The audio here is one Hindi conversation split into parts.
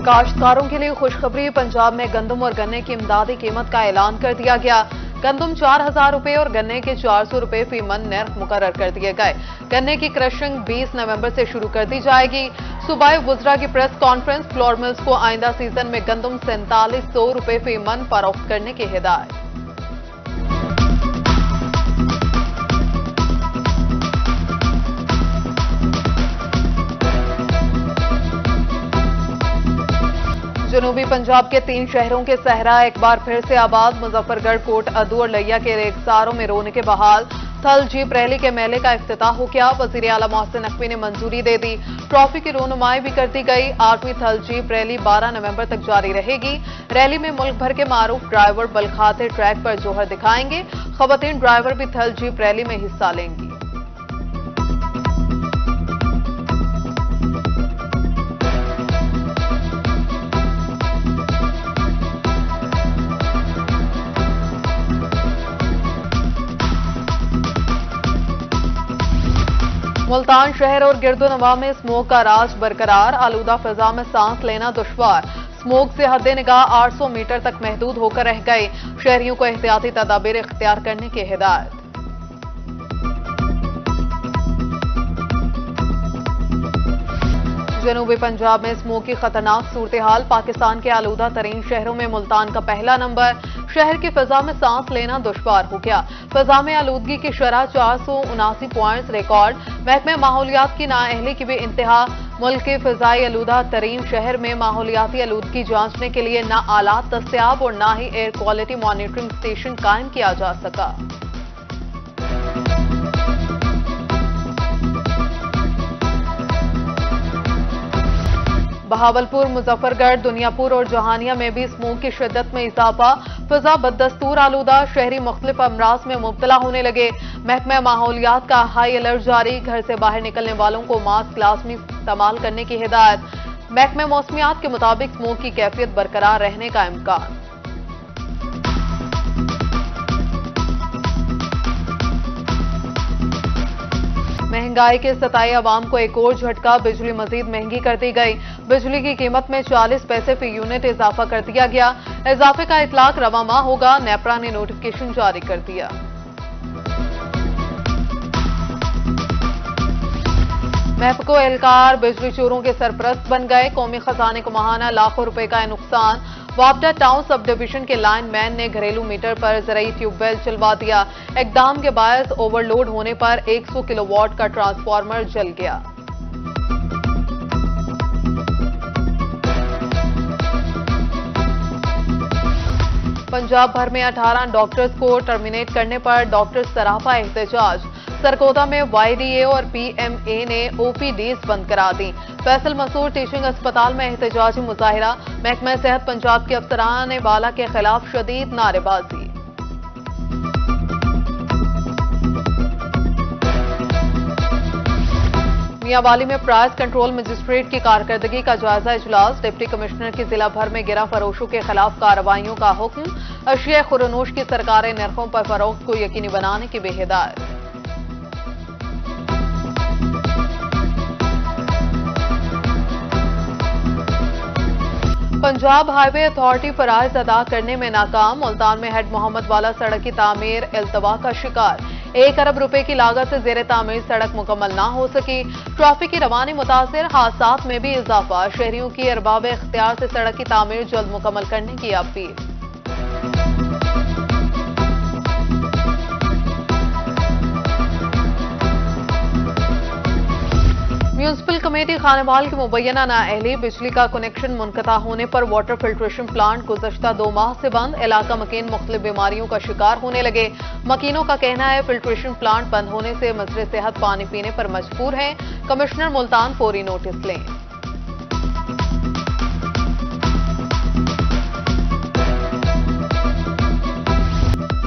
काश्तकारों के लिए खुशखबरी। पंजाब में गंदम और गन्ने की इमदादी कीमत का ऐलान कर दिया गया। गंदम 4000 रुपए और गन्ने के 400 रुपए फी मन नर्ख मुकर्रर कर दिए गए। गन्ने की क्रशिंग 20 नवंबर से शुरू कर दी जाएगी। सूबाई वुज़रा की प्रेस कॉन्फ्रेंस। फ्लोर मिल्स को आइंदा सीजन में गंदम 4700 रुपए फी मन फरोख्त करने की हिदायत। जनूबी पंजाब के 3 शहरों के सहरा एक बार फिर से आबाद। मुजफ्फरगढ़, कोट अदू और लिया के रेगसारों में रौनकें बहाल। थल जीप रैली के मेले का इफ्तिताह हो गया। वज़ीर आला मोहसिन नकवी ने मंजूरी दे दी। ट्रॉफी की रोनुमाई भी कर दी गई। 8वीं थल जीप रैली 12 नवंबर तक जारी रहेगी। रैली में मुल्क भर के मारूफ ड्राइवर बलखाते ट्रैक पर जोहर दिखाएंगे। खवातीन ड्राइवर भी थल जीप रैली में हिस्सा लेंगी। मुल्तान शहर और गिरदोनवा में स्मोक का राज बरकरार। आलूदा फिजा में सांस लेना दुश्वार। स्मोक से हद निगाह 800 मीटर तक महदूद होकर रह गए। शहरियों को एहतियाती तदाबीर इख्तियार करने की हिदायत। जनूबी पंजाब में स्मोक की खतरनाक सूरत हाल। पाकिस्तान के आलूदा तरीन शहरों में मुल्तान का पहला नंबर। शहर की फिजा में सांस लेना दुश्वार हो गया। फिजा में आलूदगी की शरह 479 पॉइंट्स रिकॉर्ड। महकमे माहौलियात की नाअहली की भी इंतहा। मुल्क के फिजाई आलूदा तरीन शहर में माहौलियाती आलूदगी जांचने के लिए न आलात दस्तयाब और न ही एयर क्वालिटी मॉनिटरिंग स्टेशन कायम किया जा सका। बहावलपुर, मुजफ्फरगढ़, दुनियापुर और जहानिया में भी स्मोक की शिद्दत में इजाफा। फिजा बददस्तूर आलूदा। शहरी मुख्तलिफ अमराज में मुब्तला होने लगे। महकमा माहौलियात का हाई अलर्ट जारी। घर से बाहर निकलने वालों को मास्क लाजमी इस्तेमाल करने की हिदायत। महकमा मौसमियात के मुताबिक स्मोक की कैफियत बरकरार रहने का इम्कान। महंगाई के सताए अवाम को एक और झटका। बिजली मजीद महंगी कर दी गई। बिजली की कीमत में 40 पैसे फी यूनिट इजाफा कर दिया गया। इजाफे का इतलाक रवा माह होगा। नेपरा ने नोटिफिकेशन जारी कर दिया। महफको एहलकार बिजली चोरों के सरपरस्त बन गए। कौमी खजाने को माहाना लाखों रुपए का नुकसान। वापडा टाउन सब डिवीजन के लाइन मैन ने घरेलू मीटर पर ज़रूरी ट्यूबवेल चलवा दिया। इकदाम के बायस ओवरलोड होने पर 100 किलोवाट का ट्रांसफार्मर जल गया। पंजाब भर में 18 डॉक्टर्स को टर्मिनेट करने पर डॉक्टर्स सराफा एहतजाज। सरगोदा में YDA और PMA ने OPDs बंद करा दी। फैसल मसूर टीचिंग अस्पताल में एहतजाजी मुजाहिरा। महकमा सेहत पंजाब के अफसरान बाला के खिलाफ शदीद नारेबाजी। मियांवाली में प्राइस कंट्रोल मजिस्ट्रेट की कारकर्दगी का जायजा इजलास। डिप्टी कमिश्नर की जिला भर में गिरा फरोशों के खिलाफ कार्रवाइयों का हुक्म। अशिया खुरनोश की सरकारी नरखों पर फरोख्त को यकीनी बनाने की भी हिदायत। पंजाब हाईवे अथॉरिटी फराइज अदा करने में नाकाम। मुल्तान में हेड मोहम्मद वाला सड़क की तामीर इल्तवा का शिकार। 1 अरब रुपए की लागत से जेर तामीर सड़क मुकम्मल ना हो सकी। ट्रैफिक की रवानी मुतासिर। हादसात में भी इजाफा। शहरियों की अरबाब इख्तियार से सड़क की तामीर जल्द मुकम्मल करने की अपील। म्यूनिसिपल कमेटी खानेवाल की मुबैना नाअहली। बिजली का कनेक्शन मुनक़ता होने पर वाटर फिल्ट्रेशन प्लांट गुज़श्ता 2 माह से बंद। इलाका मकीन मुख्तलिफ बीमारियों का शिकार होने लगे। मकीनों का कहना है फिल्ट्रेशन प्लांट बंद होने से मजरे सेहत पानी पीने पर मजबूर हैं। कमिश्नर मुल्तान फौरी नोटिस लें।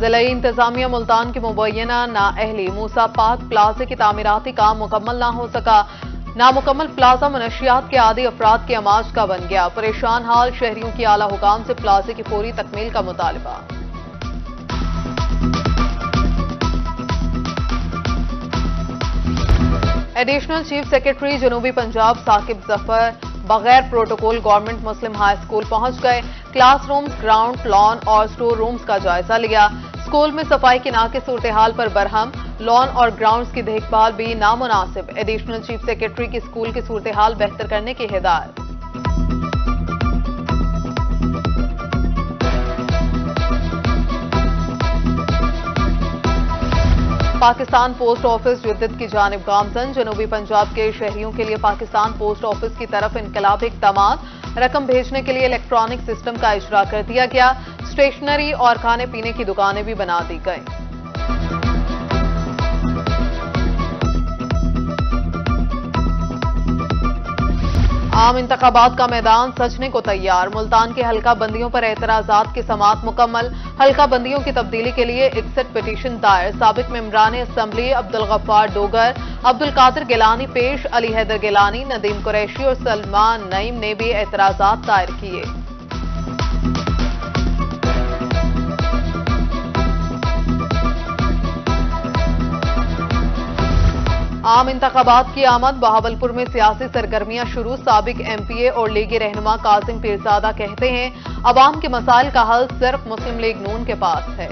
जिला इंतजामिया मुल्तान की मुबैना नाअहली। मूसा पाक प्लाजा की तामीराती काम मुकम्मल ना हो सका। नामुकम्मल प्लाजा मनशियात के आदि अफराद के अमाज का बन गया। परेशान हाल शहरियों की आला हुकाम से प्लाजे की फौरी तकमील का मुतालबा। एडिशनल चीफ सेक्रेटरी जनूबी पंजाब साकिब जफर बगैर प्रोटोकॉल गवर्नमेंट मुस्लिम हाई स्कूल पहुंच गए। क्लासरूम्स, ग्राउंड, लॉन और स्टोर रूम्स का जायजा लिया। स्कूल में सफाई की नाक़िस सूरत-ए-हाल पर बरहम, लॉन और ग्राउंड्स की देखभाल भी नामुनासिब। एडिशनल चीफ सेक्रेटरी की स्कूल की सूरत-ए-हाल बेहतर करने की हिदायत। पाकिस्तान पोस्ट ऑफिस जद्दीद की जानिब गामजन। जनूबी पंजाब के शहरियों के लिए पाकिस्तान पोस्ट ऑफिस की तरफ इनकलाबी इक़दामात। रकम भेजने के लिए इलेक्ट्रॉनिक सिस्टम का इजरा कर दिया गया। स्टेशनरी और खाने पीने की दुकानें भी बना दी गई। आम इंतखाबात का मैदान सजने को तैयार। मुल्तान के हल्का बंदियों पर एतराजात की समाअत मुकम्मल। हल्का बंदियों की तब्दीली के लिए 61 पिटीशन दायर। साबिक मेंबरान असम्बली अब्दुल गफ्फार डोगर, अब्दुल कादिर गिलानी पेश, अली हैदर गिलानी, नदीम कुरैशी और सलमान नईम ने भी एतराजात दायर किए। आम इंतखाबात की आमद। बहावलपुर में सियासी सरगर्मियां शुरू। साबिक एमपीए और लीगी रहनुमा कासिम पीरजादा कहते हैं अवाम के मसाइल का हल सिर्फ मुस्लिम लीग नून के पास है।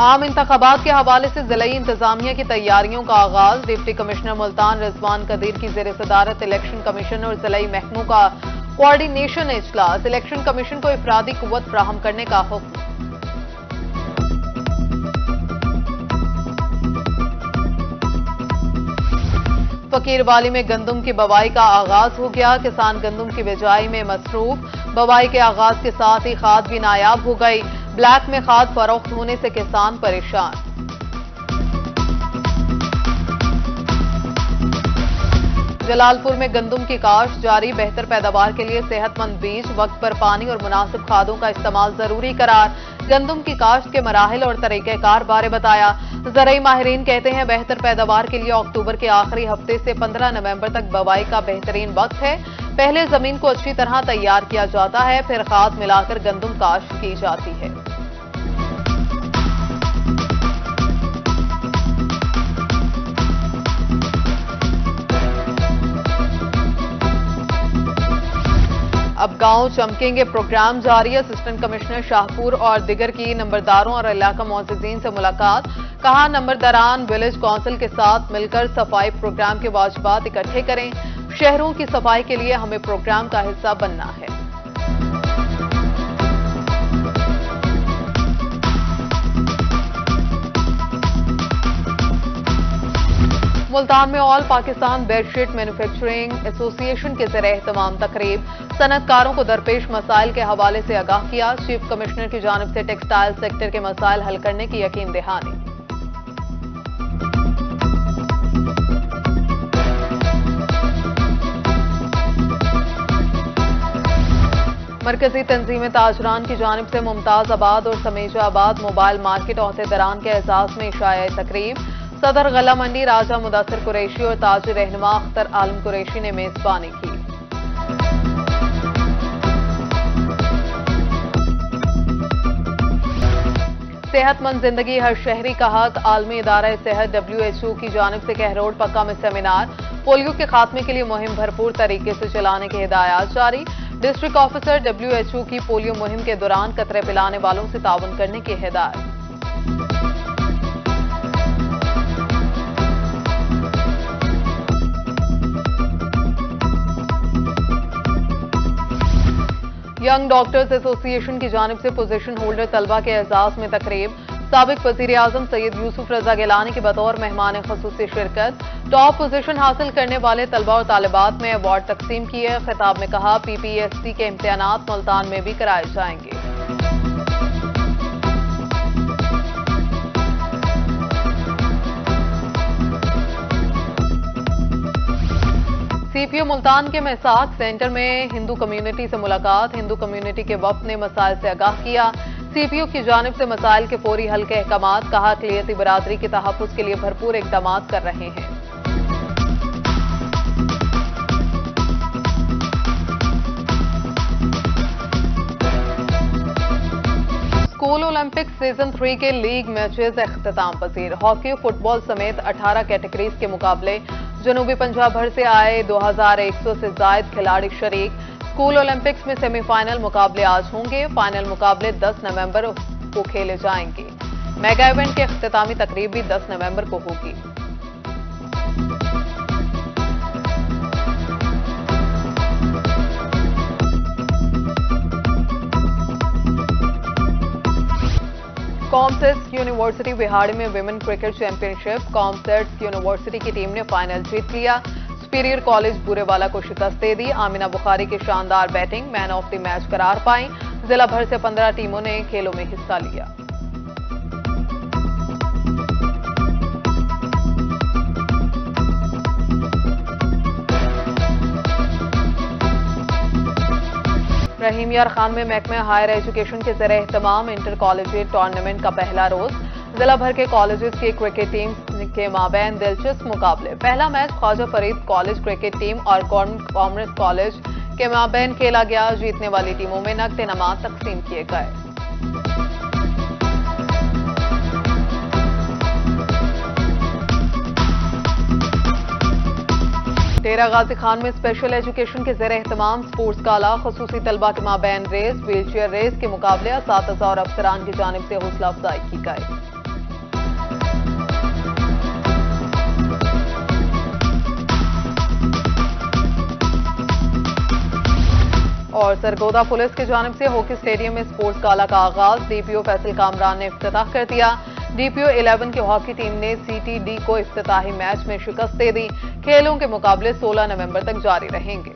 आम इंतखाबात के हवाले से जिला इंतजामिया की तैयारियों का आगाज। डिप्टी कमिश्नर मुल्तान रिजवान कदीर की ज़ेर सदारत इलेक्शन कमीशन और जिलाई महकमों का कोऑर्डिनेशन इजलास। इलेक्शन कमीशन को इफरादी कुव्वत फराहम करने का हुक्म। फकीरवाली में गंदम की बवाई का आगाज हो गया। किसान गंदम की बिजाई में मसरूफ। बवाई के आगाज के साथ ही खाद भी नायाब हो गई। ब्लैक में खाद फरोख्त होने से किसान परेशान। जलालपुर में गंदम की काश्त जारी। बेहतर पैदावार के लिए सेहतमंद बीज, वक्त पर पानी और मुनासिब खादों का इस्तेमाल जरूरी करार। गंदम की काश्त के मराहिल और तरीक़ेकार बारे बताया। ज़राई माहिरीन कहते हैं बेहतर पैदावार के लिए अक्टूबर के आखिरी हफ्ते से 15 नवंबर तक बवाई का बेहतरीन वक्त है। पहले जमीन को अच्छी तरह तैयार किया जाता है, फिर खाद मिलाकर गंदम काश्त की जाती है। अब गांव चमकेंगे प्रोग्राम जारी। असिस्टेंट कमिश्नर शाहपुर और दिगर की नंबरदारों और इलाका मुअज़्ज़िज़ीन से मुलाकात। कहा नंबरदारान विलेज काउंसिल के साथ मिलकर सफाई प्रोग्राम के वाजिबात इकट्ठे करें। शहरों की सफाई के लिए हमें प्रोग्राम का हिस्सा बनना है। मुल्तान में all Pakistan bedsheet manufacturing association के ज़रिए एहतमाम तकरीब। सनतकारों को दरपेश मसाइल के हवाले से आगाह किया। चीफ कमिश्नर की जानिब से टेक्सटाइल सेक्टर के मसाइल हल करने की यकीन दहानी। मरकजी तंजीम ताजरान की जानिब से मुमताज आबाद और समेजाबाद मोबाइल मार्केट अहदेदारान के एजाज में इशाया तकरीब। सदर गला मंडी राजा मुदासिर कुरैशी और ताज रहनुमा अख्तर आलम कुरैशी ने मेजबानी की। सेहतमंद जिंदगी हर शहरी का हक। आलमी इदारा सेहत WHO की जानिब से कहरोड़ पक्का में सेमिनार। पोलियो के खात्मे के लिए मुहिम भरपूर तरीके से चलाने की हिदायत जारी। डिस्ट्रिक्ट ऑफिसर WHO की पोलियो मुहिम के दौरान कतरे पिलाने वालों से ताउन करने की हिदायत। यंग डॉक्टर्स एसोसिएशन की जानिब से पोजीशन होल्डर तलबा के एजाज में तकरीब। साबिक वज़ीर आज़म सैयद यूसुफ रजा गिलानी की बतौर मेहमान ख़ुसूसी शिरकत। टॉप पोजीशन हासिल करने वाले तलबा और तालिबात में अवार्ड तकसीम किए। खिताब में कहा PPSC के इम्तिहानात मुल्तान में भी कराए जाएंगे। CPO मुल्तान के मैसाक सेंटर में हिंदू कम्युनिटी से मुलाकात। हिंदू कम्युनिटी के वफ्द ने मसाइल से आगाह किया। CPO की जानिब से मसाइल के फौरी हल के अहकामात। कहा अक़लियती बरादरी के तहफ़्फ़ुज़ के लिए भरपूर इक़दामात कर रहे हैं। स्कूल ओलंपिक सीजन 3 के लीग मैचेस अख्तिताम पसीर। हॉकी, फुटबॉल समेत 18 कैटेगरीज के मुकाबले। जनूबी पंजाब भर से आए 2100 से जायद खिलाड़ी शरीक। स्कूल ओलंपिक्स में सेमीफाइनल मुकाबले आज होंगे। फाइनल मुकाबले 10 नवंबर को खेले जाएंगे। मेगा इवेंट की अख्तितामी तकरीब भी 10 नवंबर को होगी। कॉमर्स यूनिवर्सिटी बिहाड़ी में women cricket championship. Commerce university की टीम ने फाइनल जीत लिया। सुपीरियर कॉलेज बुरेवाला को शिकस्त दे दी। आमिना बुखारी की शानदार batting man of the match करार पाई। जिला भर से 15 टीमों ने खेलों में हिस्सा लिया। रहीम यार खान में महकमे हायर एजुकेशन के ज़रिए एहतमाम इंटर कॉलेजिएट टूर्नामेंट का पहला रोज। जिला भर के कॉलेजेस की क्रिकेट टीम के माबैन दिलचस्प मुकाबले। पहला match Khwaja Farid college cricket team और गवर्नमेंट कॉमर्स कॉलेज के माबैन खेला गया। जीतने वाली टीमों में नकद इनामात तकसीम किए गए। डेरा गाजी खान में स्पेशल एजुकेशन के ज़रिए एहतमाम स्पोर्ट्स गाला। खसूसी तलबा के माबैन रेस, व्हीलचेयर रेस के मुकाबले असातिज़ा और अफसरान की जानिब से हौसला अफजाई की गई। और सरगोदा पुलिस की जानिब से हॉकी स्टेडियम में स्पोर्ट्स गाला का आगाज। डीपीओ फैसल कामरान ने इफ्तिताह कर दिया। डीपीओ 11 की हॉकी टीम ने सीटीडी को इफ्तिताही मैच में शिकस्त दे दी। खेलों के मुकाबले 16 नवंबर तक जारी रहेंगे।